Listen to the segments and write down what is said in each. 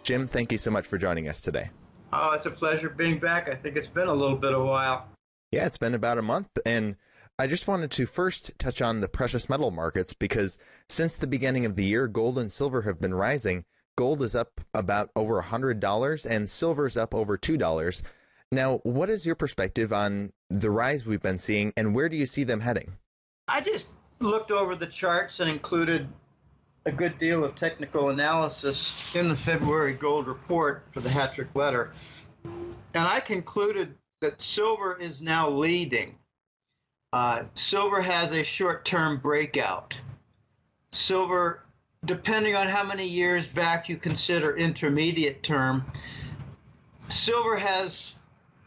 Jim, thank you so much for joining us today. Oh, it's a pleasure being back. I think it's been a little bit of a while. Yeah, it's been about a month, and I just wanted to first touch on the precious metal markets because since the beginning of the year, gold and silver have been rising. Gold is up about over $100 and silver is up over $2. Now, what is your perspective on the rise we've been seeing, and where do you see them heading? I just looked over the charts and included a good deal of technical analysis in the February gold report for the Hattrick letter. And I concluded that silver is now leading. Silver has a short-term breakout. Silver, depending on how many years back you consider intermediate term, silver has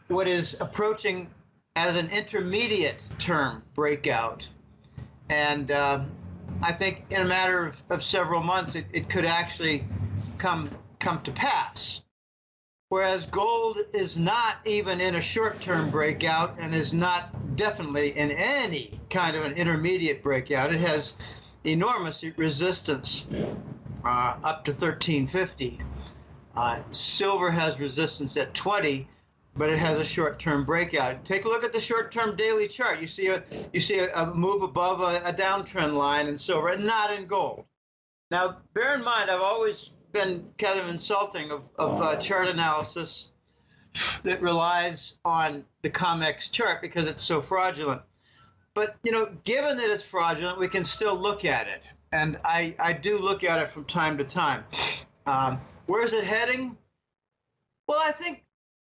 what is approaching as an intermediate term breakout. And I think in a matter of several months, it could actually come to pass. Whereas gold is not even in a short-term breakout and is not definitely in any kind of an intermediate breakout. It has enormous resistance up to 1350. Silver has resistance at 20, but it has a short-term breakout. Take a look at the short-term daily chart. You see a move above a downtrend line in silver, and not in gold. Now, bear in mind, I've always been kind of insulting of chart analysis that relies on the COMEX chart because it's so fraudulent. But, given that it's fraudulent, we can still look at it. And I do look at it from time to time. Where's it heading? Well, I think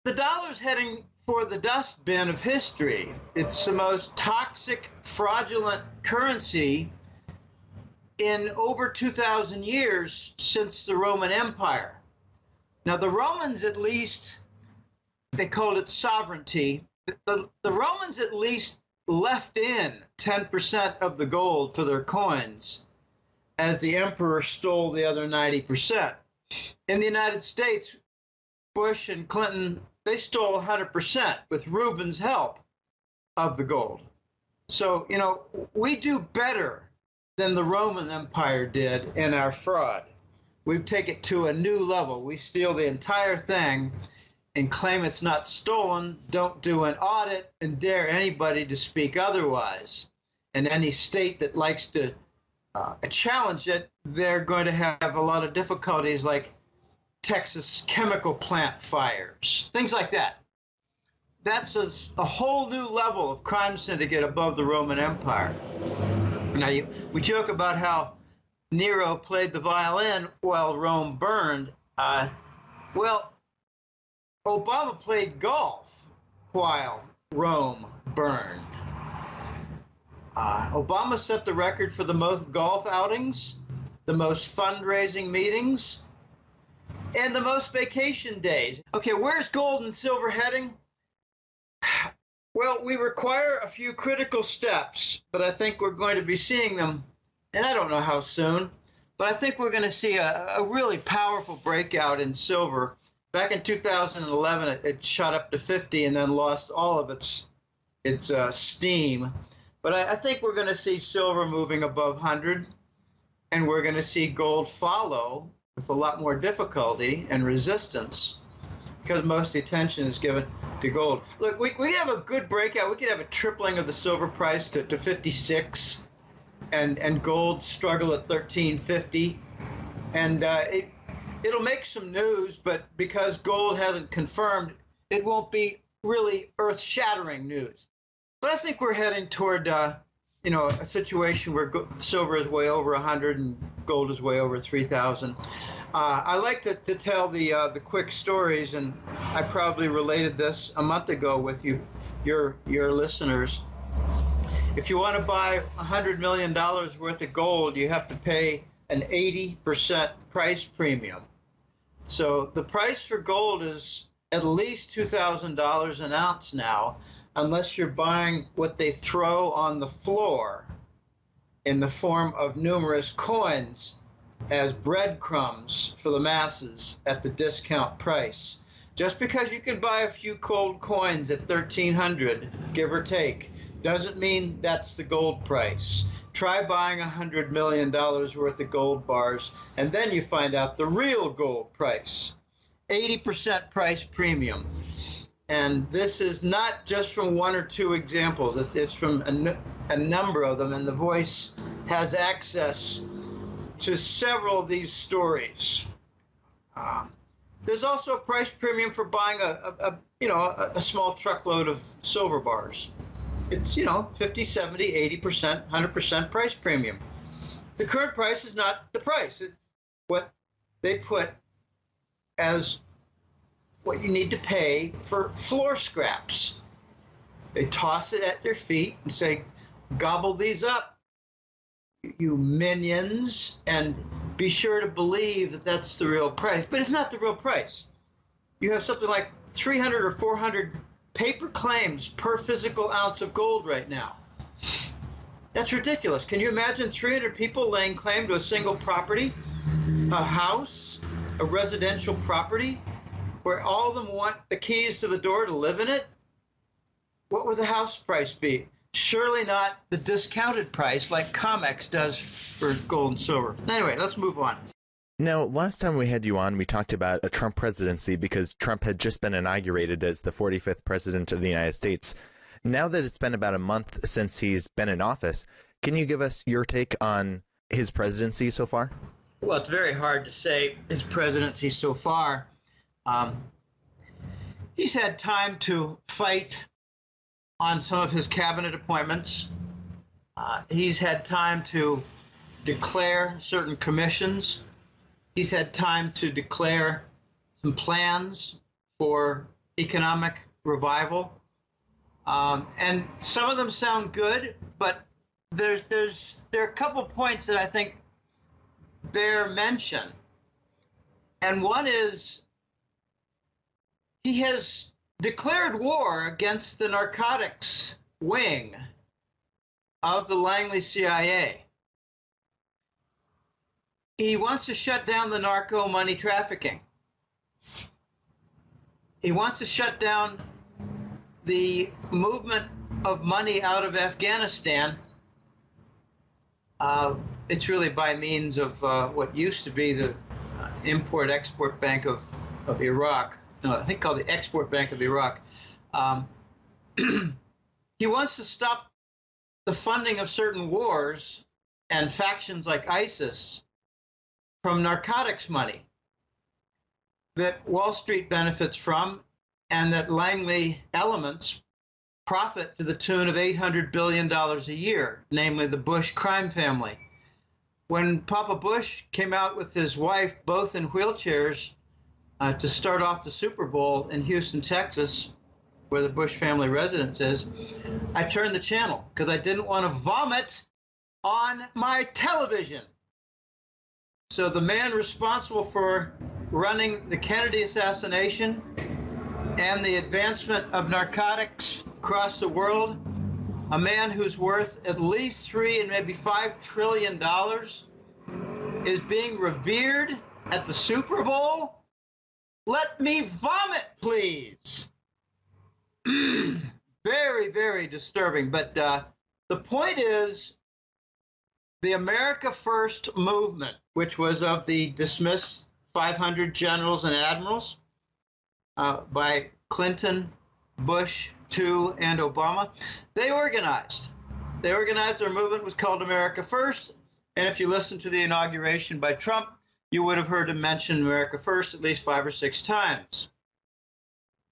the dollar's heading for the dustbin of history. It's the most toxic, fraudulent currency in over 2,000 years since the Roman Empire. Now, the Romans, at least, they called it sovereignty. The Romans at least left in 10% of the gold for their coins, as the emperor stole the other 90%. In the United States, Bush and Clinton, they stole 100% with Rubin's help of the gold. So, we do better than the Roman Empire did in our fraud. We take it to a new level. We steal the entire thing and claim it's not stolen, don't do an audit, and dare anybody to speak otherwise. And any state that likes to challenge it, they're going to have a lot of difficulties, like Texas chemical plant fires, things like that. That's a whole new level of crime syndicate above the Roman Empire. Now, we joke about how Nero played the violin while Rome burned. Well, Obama played golf while Rome burned. Obama set the record for the most golf outings, the most fundraising meetings, and the most vacation days. Okay, where's gold and silver heading? Well, we require a few critical steps, but I think we're going to be seeing them, and I don't know how soon, but I think we're going to see a really powerful breakout in silver. Back in 2011, it shot up to 50 and then lost all of its steam. But I think we're going to see silver moving above 100, and we're going to see gold follow with a lot more difficulty and resistance, because most of the attention is given to gold. Look, we have a good breakout. We could have a tripling of the silver price to 56, and gold struggle at 1350, and it'll make some news. But because gold hasn't confirmed, it won't be really earth-shattering news. But I think we're heading toward a situation where silver is way over 100 and gold is way over 3,000. I like to tell the quick stories, and I probably related this a month ago with your listeners. If you want to buy $100 million worth of gold, you have to pay an 80% price premium. So the price for gold is at least $2,000 an ounce now, unless you're buying what they throw on the floor in the form of numerous coins as breadcrumbs for the masses at the discount price. Just because you can buy a few gold coins at 1,300, give or take, Doesn't mean that's the gold price. Try buying $100 million worth of gold bars, and then you find out the real gold price. 80% price premium. And this is not just from one or two examples. It's from a number of them, and the Voice has access to several of these stories. There's also a price premium for buying a small truckload of silver bars. It's 50, 70, 80%, 100% price premium. The current price is not the price. It's what they put as what you need to pay for floor scraps. They toss it at their feet and say, gobble these up, you minions, and be sure to believe that that's the real price. But it's not the real price. You have something like 300 or 400 paper claims per physical ounce of gold right now. That's ridiculous. Can you imagine 300 people laying claim to a single property, a house, a residential property, where all of them want the keys to the door to live in it? What would the house price be? Surely not the discounted price like COMEX does for gold and silver. Anyway, let's move on. Now, last time we had you on, we talked about a Trump presidency because Trump had just been inaugurated as the 45th president of the United States. Now that it's been about a month since he's been in office, can you give us your take on his presidency so far? Well, it's very hard to say his presidency so far. He's had time to fight on some of his cabinet appointments. He's had time to declare certain commissions. He's had time to declare some plans for economic revival. And some of them sound good, but there are a couple points that I think bear mention. And one is he has declared war against the narcotics wing of the Langley CIA. He wants to shut down the narco money trafficking. He wants to shut down the movement of money out of Afghanistan. It's really by means of what used to be the Import-Export Bank of Iraq. No, I think called the Export Bank of Iraq. He wants to stop the funding of certain wars and factions like ISIS from narcotics money that Wall Street benefits from and that Langley elements profit to the tune of $800 billion a year, namely the Bush crime family. When Papa Bush came out with his wife, both in wheelchairs, to start off the Super Bowl in Houston, Texas, where the Bush family residence is, I turned the channel because I didn't want to vomit on my television. So the man responsible for running the Kennedy assassination and the advancement of narcotics across the world, a man who's worth at least $3 and maybe $5 trillion, is being revered at the Super Bowl? Let me vomit, please. Very, very disturbing. But the point is, the America First movement, which was of the dismissed 500 generals and admirals by Clinton, Bush, II, and Obama, they organized. They organized. Their movement was called America First. And if you listen to the inauguration by Trump, you would have heard him mention America First at least 5 or 6 times.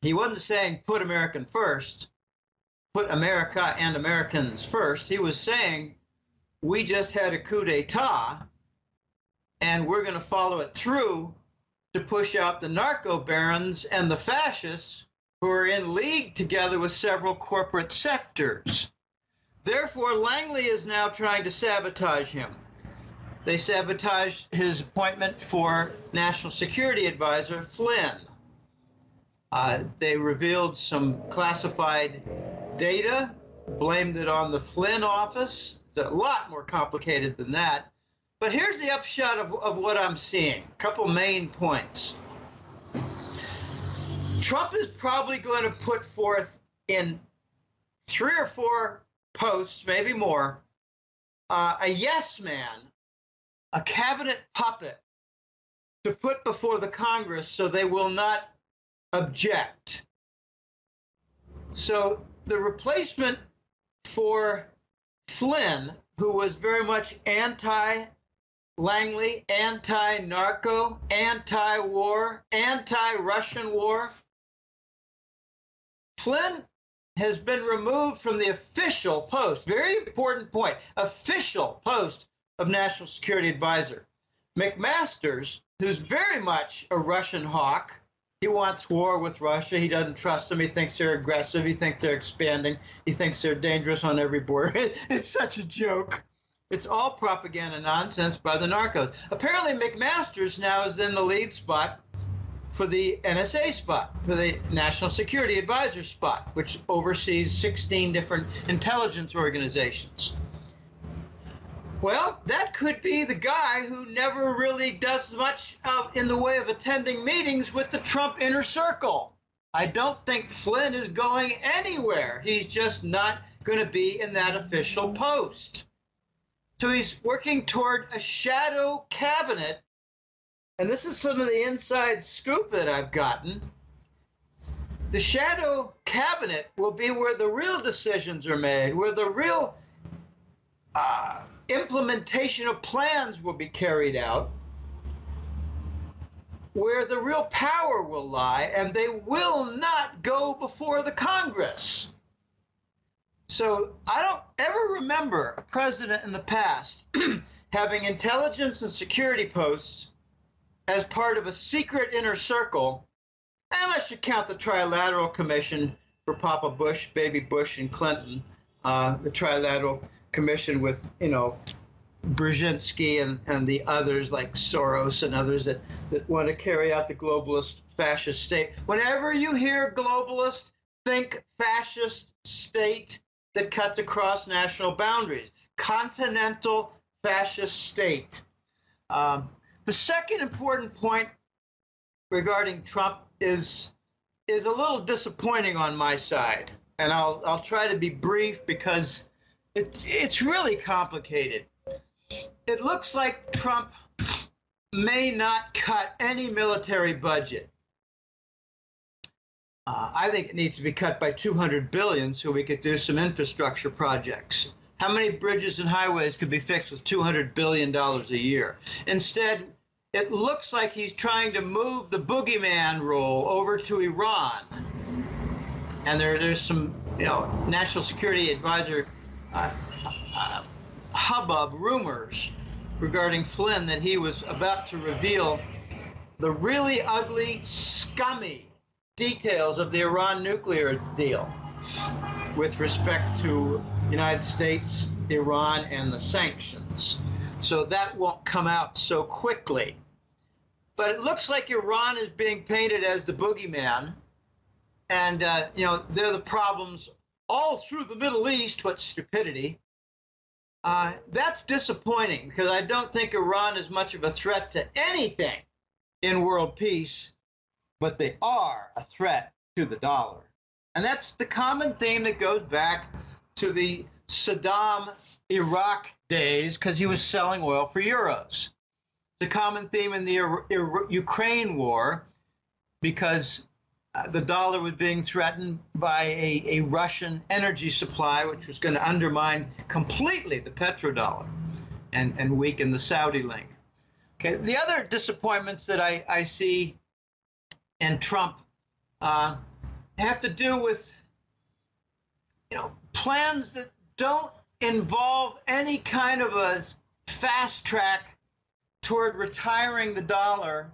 He wasn't saying put American first, put America and Americans first. He was saying we just had a coup d'etat and we're going to follow it through to push out the narco barons and the fascists who are in league together with several corporate sectors. Therefore, Langley is now trying to sabotage him. They sabotaged his appointment for National Security Advisor Flynn. They revealed some classified data, blamed it on the Flynn office. It's a lot more complicated than that. But here's the upshot of what I'm seeing. A couple main points. Trump is probably going to put forth in 3 or 4 posts, maybe more, a yes man, a cabinet puppet to put before the Congress so they will not object. So the replacement for Flynn, who was very much anti-Langley, anti-narco, anti-war, anti-Russian war, Flynn has been removed from the official post, very important point, official post of National Security Advisor. McMaster's, who's very much a Russian hawk, he wants war with Russia. He doesn't trust them. He thinks they're aggressive. He thinks they're expanding. He thinks they're dangerous on every border. It's such a joke. It's all propaganda nonsense by the narcos. Apparently, McMaster's now is in the lead spot for the NSA spot, for the National Security Advisor spot, which oversees 16 different intelligence organizations. Well, that could be the guy who never really does much in the way of attending meetings with the Trump inner circle. I don't think Flynn is going anywhere. He's just not going to be in that official post. So he's working toward a shadow cabinet. And this is some of the inside scoop that I've gotten. The shadow cabinet will be where the real decisions are made, where the real implementation of plans will be carried out, where the real power will lie, and they will not go before the Congress. So I don't ever remember a president in the past having intelligence and security posts as part of a secret inner circle, unless you count the Trilateral Commission for Papa Bush, Baby Bush, and Clinton, the Trilateral Commission with, Brzezinski and the others like Soros and others that want to carry out the globalist fascist state. Whenever you hear globalist, think fascist state that cuts across national boundaries. Continental fascist state. The second important point regarding Trump is a little disappointing on my side, and I'll try to be brief because it's really complicated. It looks like Trump may not cut any military budget. I think it needs to be cut by $200 billion so we could do some infrastructure projects. How many bridges and highways could be fixed with $200 billion a year? Instead, it looks like he's trying to move the boogeyman role over to Iran. And there's some, National Security Advisor hubbub rumors regarding Flynn that he was about to reveal the really ugly, scummy details of the Iran nuclear deal with respect to United States, Iran, and the sanctions. So that won't come out so quickly. But it looks like Iran is being painted as the boogeyman. And, they're the problems all through the Middle East. What stupidity. That's disappointing because I don't think Iran is much of a threat to anything in world peace, but they are a threat to the dollar. And that's the common theme that goes back to the Saddam Iraq days because he was selling oil for euros. It's a common theme in the Ukraine war because the dollar was being threatened by a Russian energy supply, which was going to undermine completely the petrodollar and weaken the Saudi link. Okay, the other disappointments that I see in Trump have to do with, plans that don't involve any kind of a fast track toward retiring the dollar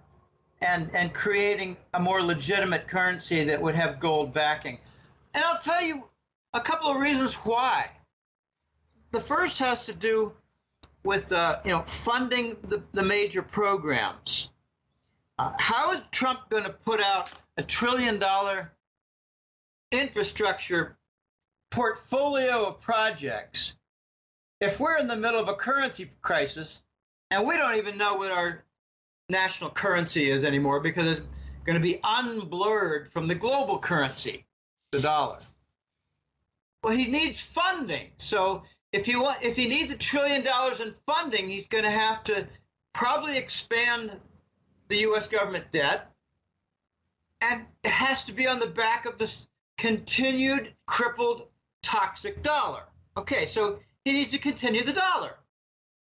and creating a more legitimate currency that would have gold backing. And I'll tell you a couple of reasons why. The first has to do with funding the major programs. How is Trump going to put out $1 trillion infrastructure portfolio of projects if we're in the middle of a currency crisis and we don't even know what our national currency is anymore because it's going to be unblurred from the global currency, the dollar? Well, he needs funding. So if he needs $1 trillion in funding, he's going to have to probably expand the U.S. government debt, and it has to be on the back of this continued crippled toxic dollar. Okay, so he needs to continue the dollar.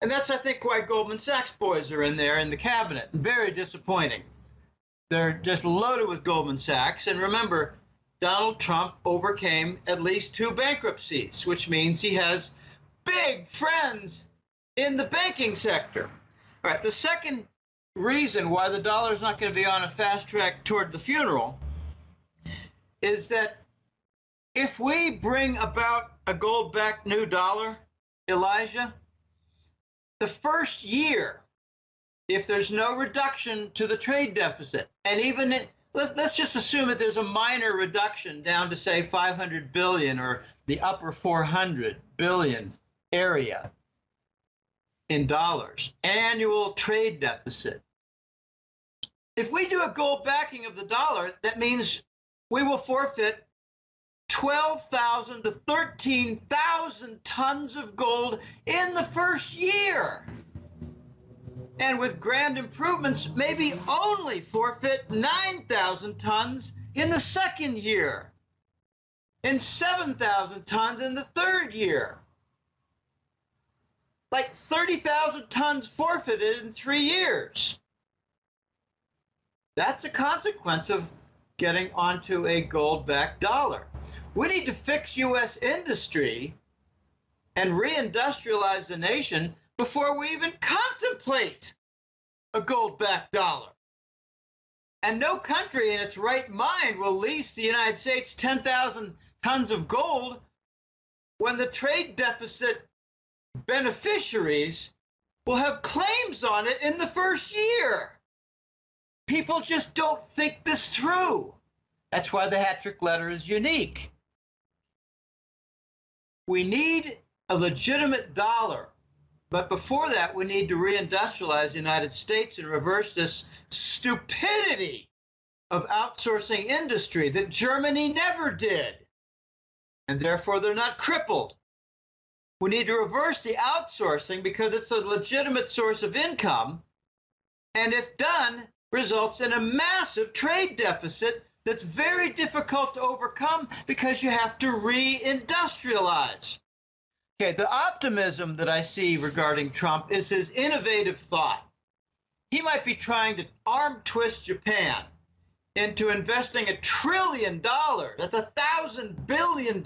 And that's, I think, why Goldman Sachs boys are in there in the cabinet. Very disappointing. They're just loaded with Goldman Sachs. And remember, Donald Trump overcame at least 2 bankruptcies, which means he has big friends in the banking sector. All right, the second reason why the dollar is not going to be on a fast track toward the funeral is that if we bring about a gold-backed new dollar, Elijah, the first year, if there's no reduction to the trade deficit, and even let's just assume that there's a minor reduction down to, say, 500 billion or the upper 400 billion area in dollars, annual trade deficit. If we do a gold backing of the dollar, that means we will forfeit 12,000 to 13,000 tons of gold in the first year. And with grand improvements, maybe only forfeit 9,000 tons in the second year and 7,000 tons in the third year. Like 30,000 tons forfeited in 3 years. That's a consequence of getting onto a gold-backed dollar. We need to fix U.S. industry and reindustrialize the nation before we even contemplate a gold-backed dollar. And no country in its right mind will lease the United States 10,000 tons of gold when the trade deficit beneficiaries will have claims on it in the first year. People just don't think this through. That's why the hat-trick letter is unique. We need a legitimate dollar. But before that, we need to reindustrialize the United States and reverse this stupidity of outsourcing industry that Germany never did. And therefore, they're not crippled. We need to reverse the outsourcing because it's a legitimate source of income. And if done, results in a massive trade deficit that's very difficult to overcome because you have to reindustrialize. Okay, the optimism that I see regarding Trump is his innovative thought. He might be trying to arm twist Japan into investing $1 trillion, that's $1,000 billion,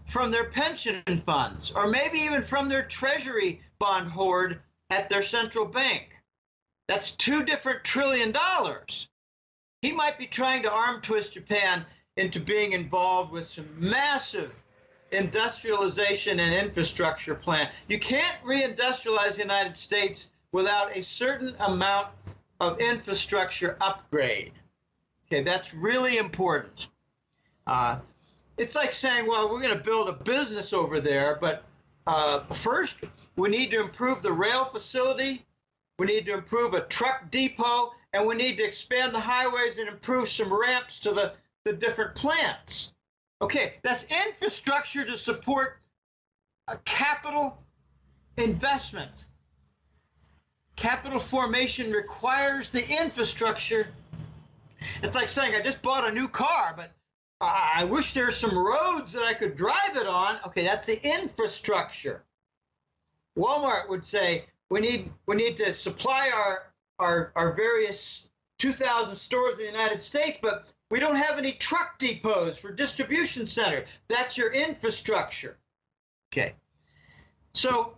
from their pension funds, or maybe even from their treasury bond hoard at their central bank. That's $2 different trillion. He might be trying to arm twist Japan into being involved with some massive industrialization and infrastructure plan. You can't reindustrialize the United States without a certain amount of infrastructure upgrade. Okay, that's really important. It's like saying, well, we're going to build a business over there, but first we need to improve the rail facility, we need to improve a truck depot, and we need to expand the highways and improve some ramps to the different plants. Okay, that's infrastructure to support a capital investment. Capital formation requires the infrastructure. It's like saying, I just bought a new car, but I wish there were some roads that I could drive it on. Okay, that's the infrastructure. Walmart would say, we need to supply our various 2,000 stores in the United States, but we don't have any truck depots for distribution center. That's your infrastructure. Okay. So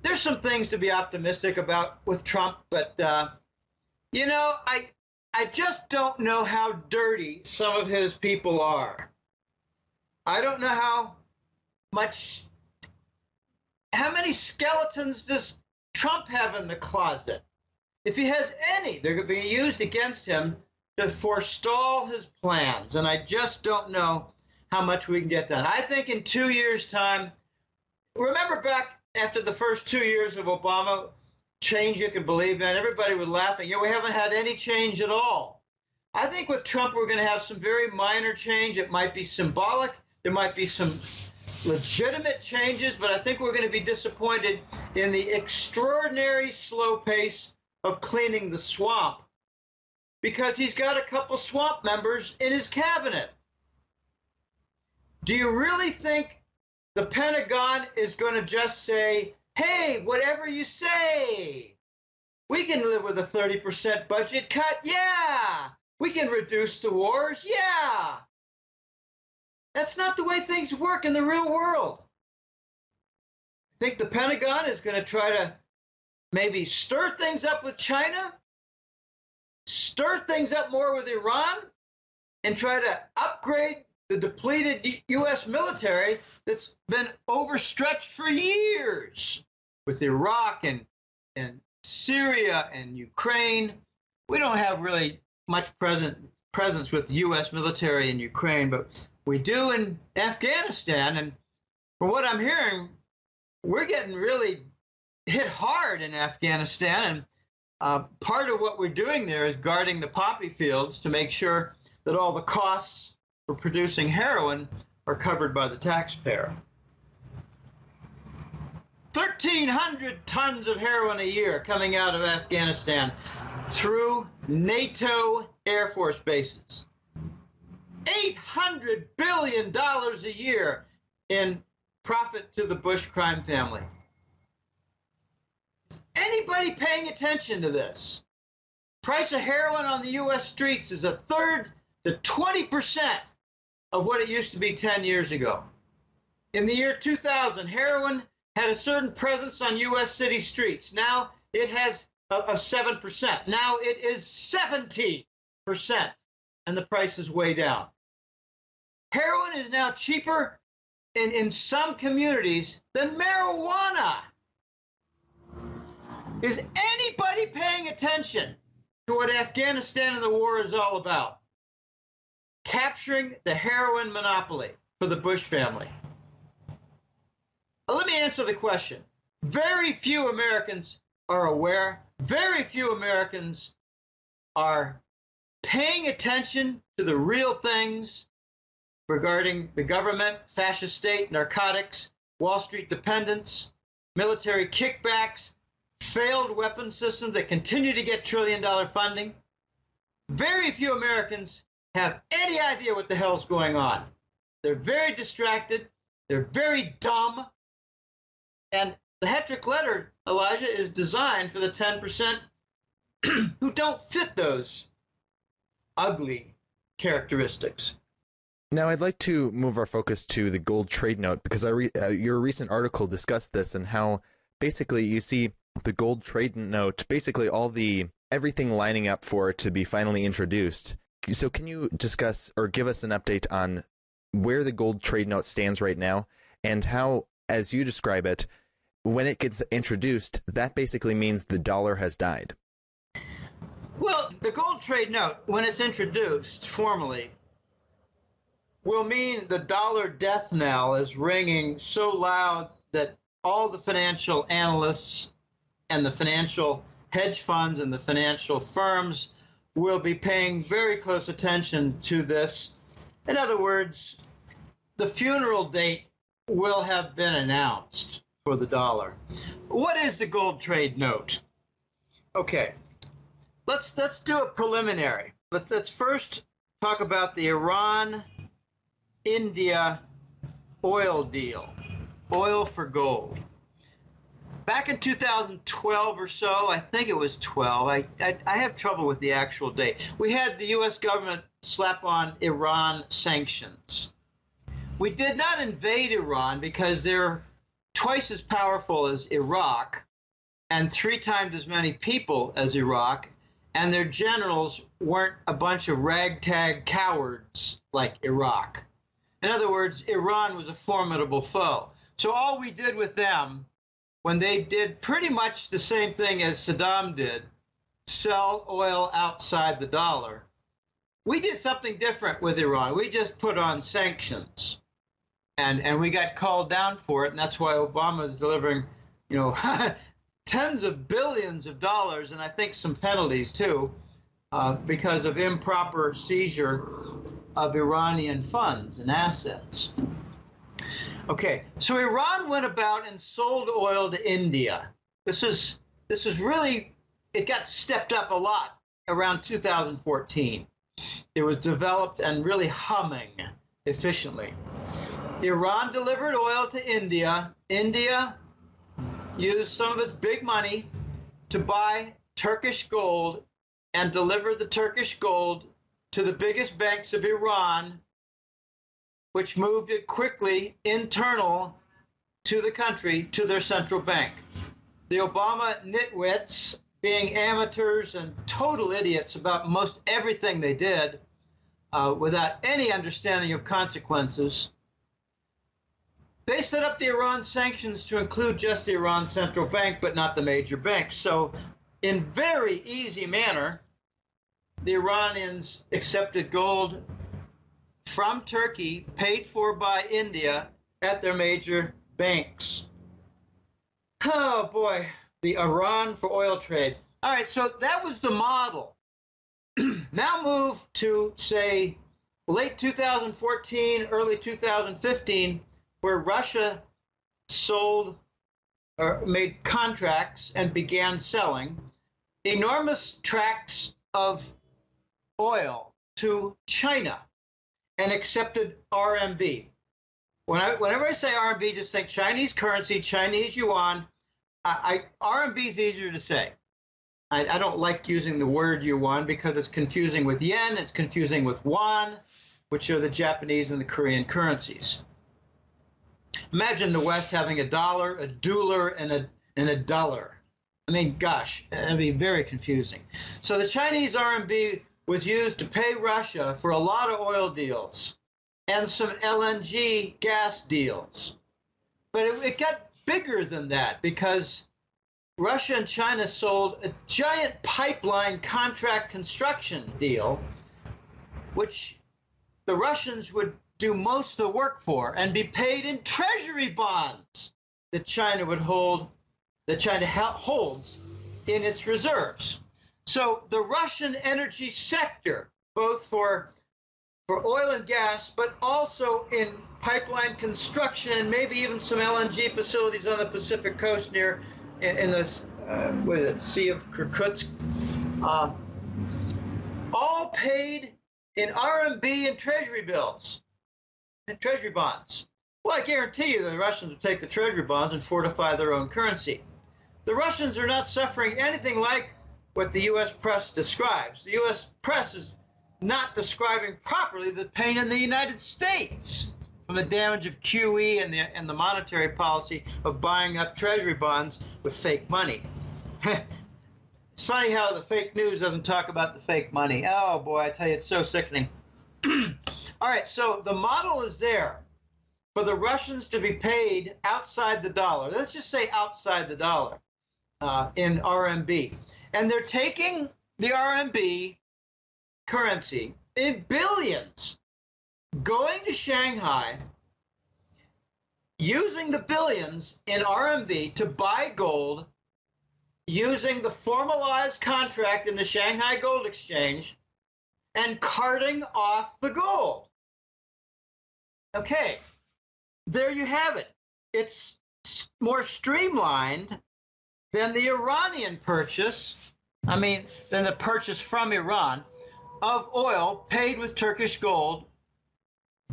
there's some things to be optimistic about with Trump, but, you know, I just don't know how dirty some of his people are. I don't know how many skeletons does Trump have in the closet? If he has any, they're going to be used against him to forestall his plans. And I just don't know how much we can get done. I think in 2 years' time, remember back after the first 2 years of Obama, change you can believe in, everybody was laughing. Yeah, we haven't had any change at all. I think with Trump, we're going to have some very minor change. It might be symbolic, there might be some legitimate changes, but I think we're going to be disappointed in the extraordinary slow pace of cleaning the swamp, because he's got a couple swamp members in his cabinet. Do you really think the Pentagon is going to just say, hey, whatever you say? We can live with a 30% budget cut. Yeah. We can reduce the wars. Yeah. That's not the way things work in the real world. I think the Pentagon is going to try to maybe stir things up with China, stir things up more with Iran, and try to upgrade the depleted U.S. military that's been overstretched for years with Iraq and Syria and Ukraine. We don't have really much presence with the U.S. military in Ukraine, but we do in Afghanistan. And from what I'm hearing, we're getting really hit hard in Afghanistan. And part of what we're doing there is guarding the poppy fields to make sure that all the costs for producing heroin are covered by the taxpayer. 1,300 tons of heroin a year coming out of Afghanistan through NATO Air Force bases. $800 billion a year in profit to the Bush crime family. Is anybody paying attention to this? Price of heroin on the U.S. streets is a third to 20% of what it used to be 10 years ago. In the year 2000, heroin had a certain presence on U.S. city streets. Now it has of 7%. Now it is 70%, and the price is way down. Heroin is now cheaper in some communities than marijuana. Is anybody paying attention to what Afghanistan and the war is all about? Capturing the heroin monopoly for the Bush family. Now, let me answer the question. Very few Americans are aware. Very few Americans are paying attention to the real things regarding the government, fascist state, narcotics, Wall Street dependence, military kickbacks, failed weapons systems that continue to get trillion-dollar funding. Very few Americans have any idea what the hell's going on. They're very distracted. They're very dumb. And the Hetrick letter, Elijah, is designed for the 10% who don't fit those ugly characteristics. Now, I'd like to move our focus to the gold trade note, because your recent article discussed this and how basically you see the gold trade note, basically everything lining up for it to be finally introduced. So can you discuss or give us an update on where the gold trade note stands right now, and how, as you describe it, when it gets introduced, that basically means the dollar has died? Well, the gold trade note, when it's introduced formally, will mean the dollar death knell is ringing so loud that all the financial analysts and the financial hedge funds and the financial firms will be paying very close attention to this. In other words, the funeral date will have been announced for the dollar. What is the gold trade note? Okay, let's do a preliminary. Let's first talk about the Iran-India oil deal, oil for gold. Back in 2012 or so, I think it was 12, I have trouble with the actual date, we had the U.S. government slap on Iran sanctions. We did not invade Iran because they're twice as powerful as Iraq and 3 times as many people as Iraq, and their generals weren't a bunch of ragtag cowards like Iraq. In other words, Iran was a formidable foe. So all we did with them, when they did pretty much the same thing as Saddam did, sell oil outside the dollar, we did something different with Iran. We just put on sanctions. And we got called down for it, and that's why Obama is delivering, tens of billions of dollars, and I think some penalties too, because of improper seizure of Iranian funds and assets. Okay, so Iran went about and sold oil to India. This was really, it got stepped up a lot around 2014. It was developed and really humming efficiently. Iran delivered oil to India. India used some of its big money to buy Turkish gold and deliver the Turkish gold to the biggest banks of Iran, which moved it quickly internal to the country, to their central bank. The Obama nitwits, being amateurs and total idiots about most everything they did, without any understanding of consequences, they set up the Iran sanctions to include just the Iran central bank, but not the major banks. So in very easy manner, the Iranians accepted gold from Turkey, paid for by India, at their major banks. Oh boy, the Iran for oil trade. All right, so that was the model. Now move to, say, late 2014, early 2015, where Russia sold or made contracts and began selling enormous tracts of oil to China and accepted RMB. Whenever I say RMB, just think Chinese currency, Chinese yuan. RMB is easier to say. I don't like using the word yuan because it's confusing with yen, it's confusing with won, which are the Japanese and the Korean currencies. Imagine the West having a dollar, a dueler, and a dollar. I mean, gosh, it'd be very confusing. So the Chinese RMB was used to pay Russia for a lot of oil deals and some LNG gas deals. But it got bigger than that because Russia and China sold a giant pipeline contract construction deal, which the Russians would do most of the work for and be paid in treasury bonds that China would hold, that China holds in its reserves. So the Russian energy sector, both for oil and gas, but also in pipeline construction and maybe even some LNG facilities on the Pacific coast near in the Sea of Kirkutsk, all paid in RMB and treasury bills and treasury bonds. Well, I guarantee you the Russians will take the treasury bonds and fortify their own currency. The Russians are not suffering anything like what the U.S. press describes. The U.S. press is not describing properly the pain in the United States from the damage of QE and the monetary policy of buying up treasury bonds with fake money. It's funny how the fake news doesn't talk about the fake money. Oh boy, I tell you, it's so sickening. All right, so the model is there for the Russians to be paid outside the dollar. Let's just say outside the dollar in RMB. And they're taking the RMB currency in billions, going to Shanghai, using the billions in RMB to buy gold, using the formalized contract in the Shanghai Gold Exchange, and carting off the gold. Okay, there you have it. It's more streamlined than the Iranian purchase, than the purchase from Iran of oil paid with Turkish gold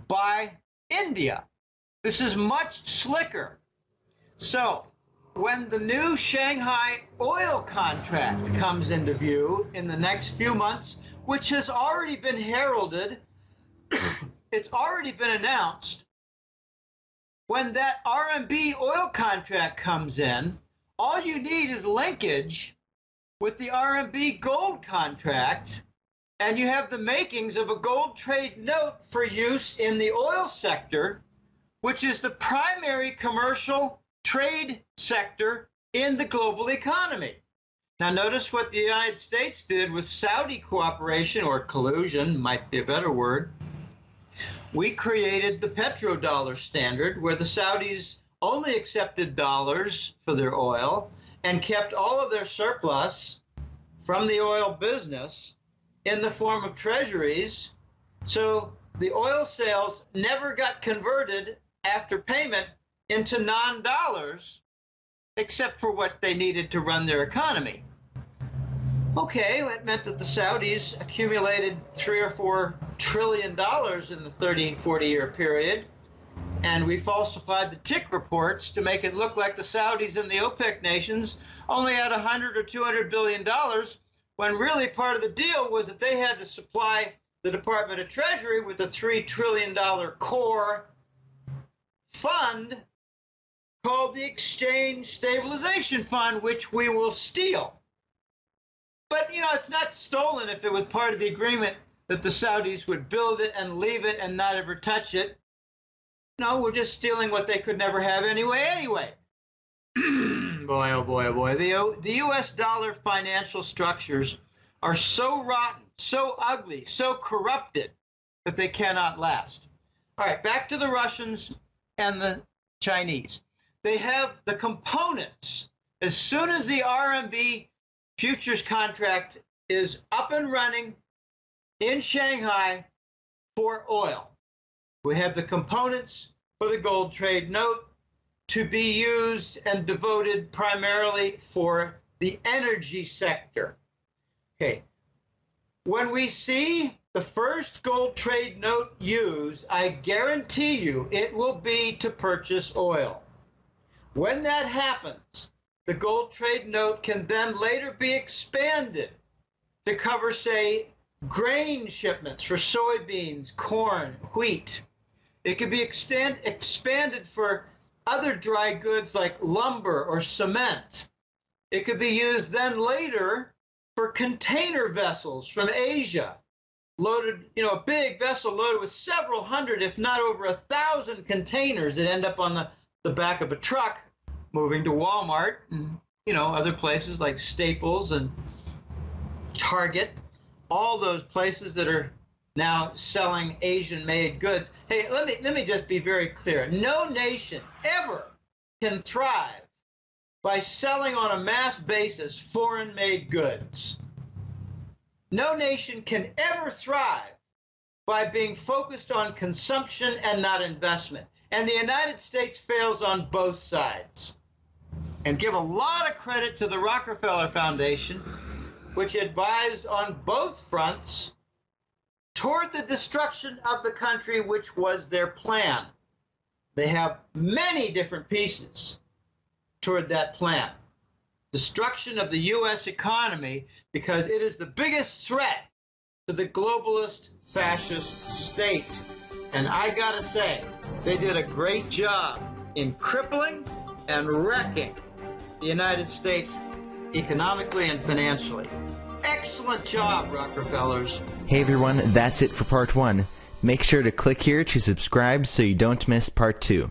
by India. This is much slicker. So when the new Shanghai oil contract comes into view in the next few months, which has already been heralded, it's already been announced, when that RMB oil contract comes in, all you need is linkage with the RMB gold contract, and you have the makings of a gold trade note for use in the oil sector, which is the primary commercial trade sector in the global economy. Now notice what the United States did with Saudi cooperation, or collusion might be a better word. We created the petrodollar standard, where the Saudis only accepted dollars for their oil and kept all of their surplus from the oil business in the form of treasuries. So the oil sales never got converted after payment into non-dollars, except for what they needed to run their economy. Okay, that meant that the Saudis accumulated $3 or $4 trillion in the 40-year period, and we falsified the tick reports to make it look like the Saudis and the OPEC nations only had $100 or $200 billion, when really part of the deal was that they had to supply the Department of Treasury with a $3 trillion core fund called the Exchange Stabilization Fund, which we will steal. But, you know, it's not stolen if it was part of the agreement that the Saudis would build it and leave it and not ever touch it. No, we're just stealing what they could never have anyway. Boy, oh boy, oh boy. The U.S. dollar financial structures are so rotten, so ugly, so corrupted that they cannot last. All right, back to the Russians and the Chinese. They have the components. As soon as the RMB futures contract is up and running in Shanghai for oil, we have the components for the gold trade note to be used and devoted primarily for the energy sector. Okay, when we see the first gold trade note used, I guarantee you it will be to purchase oil. When that happens, the gold trade note can then later be expanded to cover, say, grain shipments for soybeans, corn, wheat. It could be expanded for other dry goods like lumber or cement. It could be used then later for container vessels from Asia, loaded, you know, a big vessel loaded with several hundred, if not over 1,000 containers that end up on the back of a truck moving to Walmart and, you know, other places like Staples and Target, all those places that are now selling Asian-made goods. Hey, let me just be very clear. No nation ever can thrive by selling on a mass basis foreign-made goods. No nation can ever thrive by being focused on consumption and not investment. And the United States fails on both sides. And give a lot of credit to the Rockefeller Foundation, which advised on both fronts toward the destruction of the country, which was their plan. They have many different pieces toward that plan. Destruction of the U.S. economy, because it is the biggest threat to the globalist fascist state. And I gotta say, they did a great job in crippling and wrecking the United States economically and financially. Excellent job, Rockefellers. Hey everyone, that's it for part 1. Make sure to click here to subscribe so you don't miss part 2.